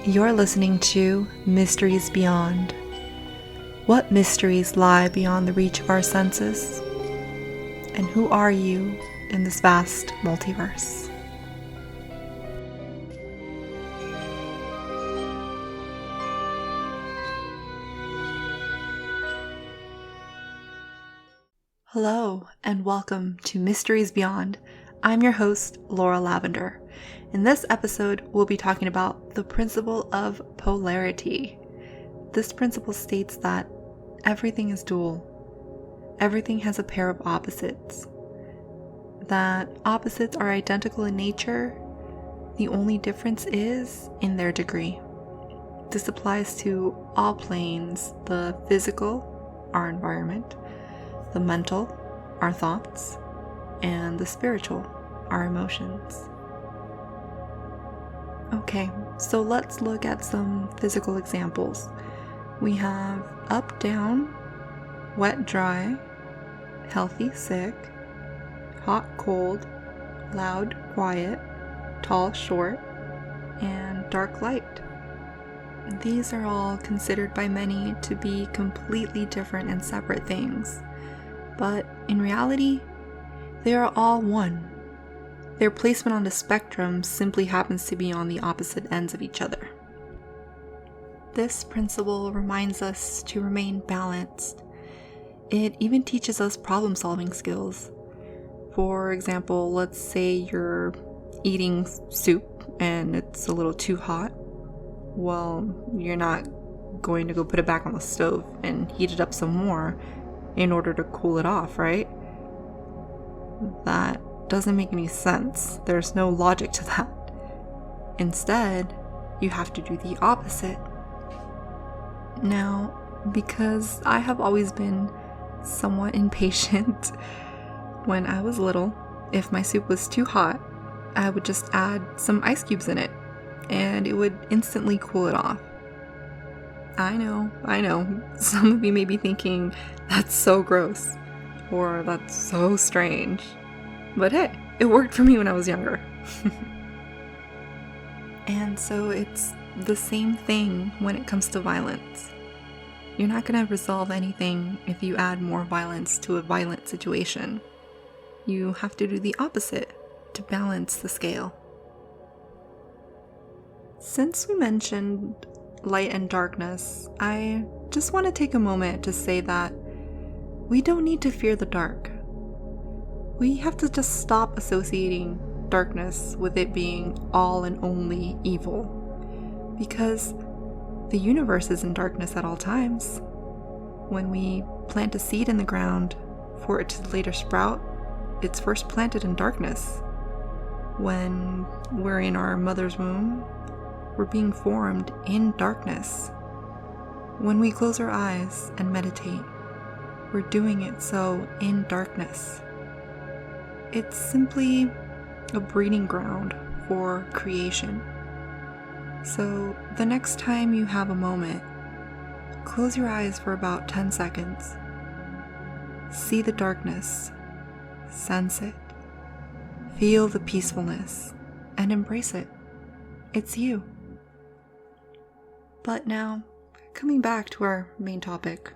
You're listening to Mysteries Beyond. What mysteries lie beyond the reach of our senses? And who are you in this vast multiverse? Hello, and welcome to Mysteries Beyond. I'm your host, Laura Lavender. In this episode, we'll be talking about the principle of polarity. This principle states that everything is dual. Everything has a pair of opposites. That opposites are identical in nature. The only difference is in their degree. This applies to all planes: the physical, our environment, the mental, our thoughts, and the spiritual, our emotions. Okay, so let's look at some physical examples. We have up, down, wet, dry, healthy, sick, hot, cold, loud, quiet, tall, short, and dark, light. These are all considered by many to be completely different and separate things, but in reality, they are all one. Their placement on the spectrum simply happens to be on the opposite ends of each other. This principle reminds us to remain balanced. It even teaches us problem-solving skills. For example, let's say you're eating soup and it's a little too hot. Well, you're not going to go put it back on the stove and heat it up some more in order to cool it off, right? That doesn't make any sense. There's no logic to that. Instead, you have to do the opposite. Now, because I have always been somewhat impatient, when I was little, if my soup was too hot, I would just add some ice cubes in it, and it would instantly cool it off. I know, some of you may be thinking, that's so gross, or that's so strange. But hey, it worked for me when I was younger. And so it's the same thing when it comes to violence. You're not going to resolve anything if you add more violence to a violent situation. You have to do the opposite to balance the scale. Since we mentioned light and darkness, I just want to take a moment to say that we don't need to fear the dark. We have to just stop associating darkness with it being all and only evil, because the universe is in darkness at all times. When we plant a seed in the ground for it to later sprout, it's first planted in darkness. When we're in our mother's womb, we're being formed in darkness. When we close our eyes and meditate, we're doing it so in darkness. It's simply a breeding ground for creation. So the next time you have a moment, close your eyes for about 10 seconds. See the darkness, sense it, feel the peacefulness, and embrace it. It's you. But now, coming back to our main topic,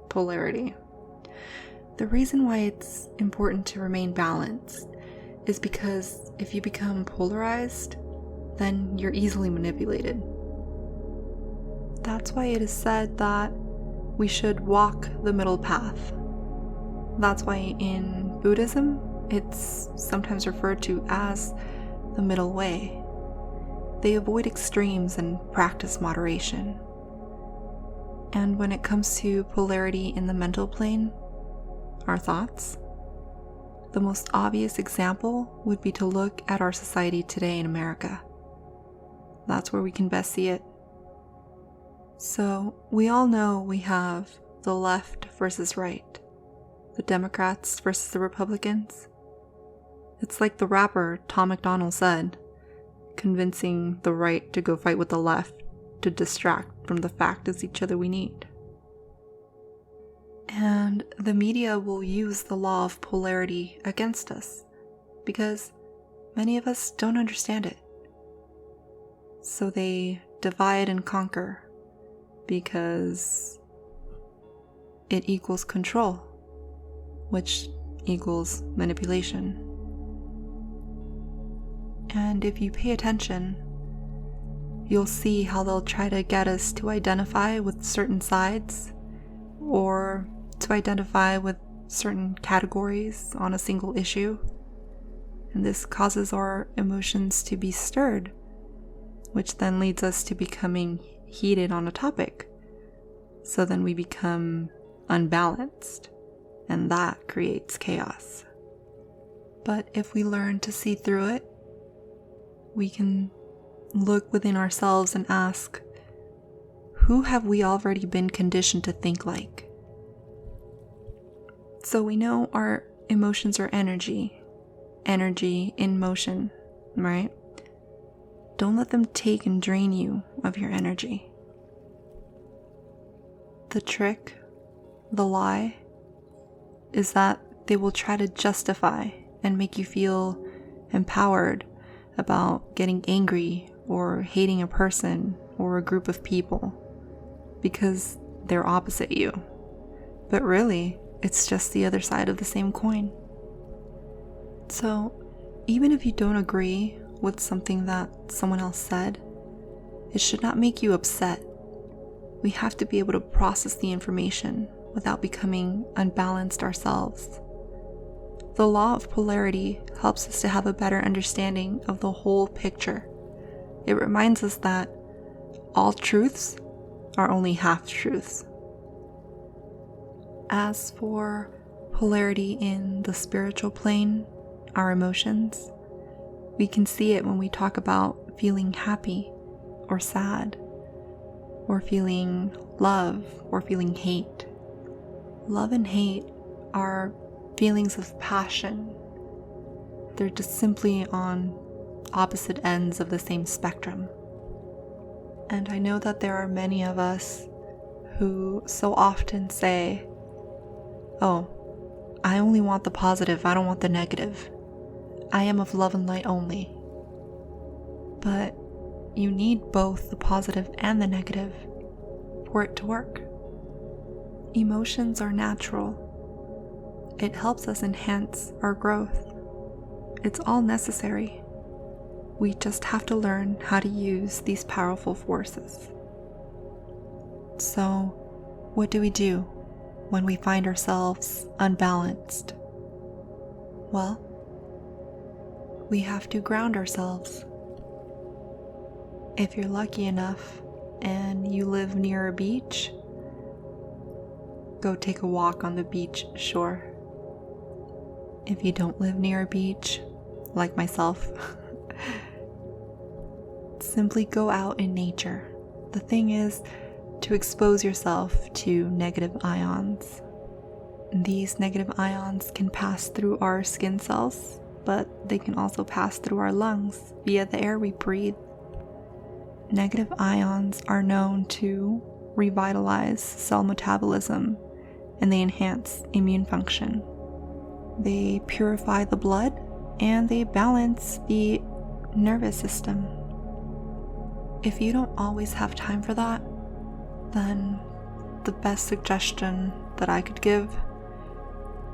polarity. The reason why it's important to remain balanced is because if you become polarized, then you're easily manipulated. That's why it is said that we should walk the middle path. That's why in Buddhism, it's sometimes referred to as the middle way. They avoid extremes and practice moderation. And when it comes to polarity in the mental plane, our thoughts, the most obvious example would be to look at our society today in America. That's where we can best see it. So, we all know we have the left versus right, the Democrats versus the Republicans. It's like the rapper Tom MacDonald said, convincing the right to go fight with the left to distract from the fact it's each other we need. And the media will use the law of polarity against us because many of us don't understand it. So they divide and conquer, because it equals control, which equals manipulation. And if you pay attention, you'll see how they'll try to get us to identify with certain sides, or to identify with certain categories on a single issue. And this causes our emotions to be stirred, which then leads us to becoming heated on a topic. So then we become unbalanced, and that creates chaos. But if we learn to see through it, we can look within ourselves and ask, who have we already been conditioned to think like? So we know our emotions are energy in motion, right? Don't let them take and drain you of your energy. The trick, the lie, is that they will try to justify and make you feel empowered about getting angry or hating a person or a group of people because they're opposite you. But really, it's just the other side of the same coin. So, even if you don't agree with something that someone else said, it should not make you upset. We have to be able to process the information without becoming unbalanced ourselves. The law of polarity helps us to have a better understanding of the whole picture. It reminds us that all truths are only half-truths. As for polarity in the spiritual plane, our emotions, we can see it when we talk about feeling happy or sad, or feeling love or feeling hate. Love and hate are feelings of passion. They're just simply on opposite ends of the same spectrum. And I know that there are many of us who so often say, oh, I only want the positive, I don't want the negative. I am of love and light only. But you need both the positive and the negative for it to work. Emotions are natural. It helps us enhance our growth. It's all necessary. We just have to learn how to use these powerful forces. So, what do we do when we find ourselves unbalanced? Well, we have to ground ourselves. If you're lucky enough and you live near a beach, go take a walk on the beach shore. If you don't live near a beach, like myself, simply go out in nature. The thing is to expose yourself to negative ions. These negative ions can pass through our skin cells, but they can also pass through our lungs via the air we breathe. Negative ions are known to revitalize cell metabolism, and they enhance immune function. They purify the blood, and they balance the nervous system. If you don't always have time for that, then the best suggestion that I could give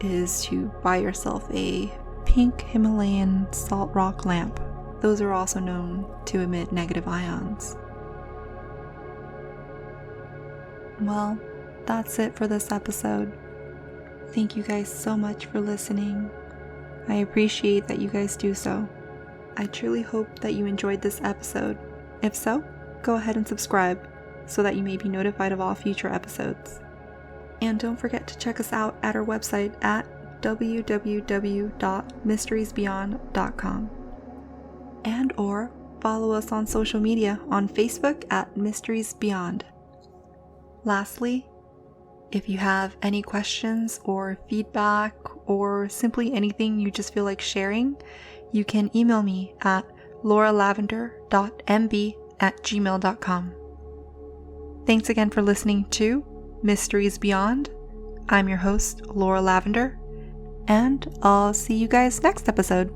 is to buy yourself a pink Himalayan salt rock lamp. Those are also known to emit negative ions. Well, that's it for this episode. Thank you guys so much for listening. I appreciate that you guys do so. I truly hope that you enjoyed this episode. If so, go ahead and subscribe so that you may be notified of all future episodes. And don't forget to check us out at our website at www.mysteriesbeyond.com. And or follow us on social media on Facebook at Mysteries Beyond. Lastly, if you have any questions or feedback or simply anything you just feel like sharing, you can email me at lauralavender.mb@gmail.com. Thanks again for listening to Mysteries Beyond. I'm your host, Laura Lavender, and I'll see you guys next episode.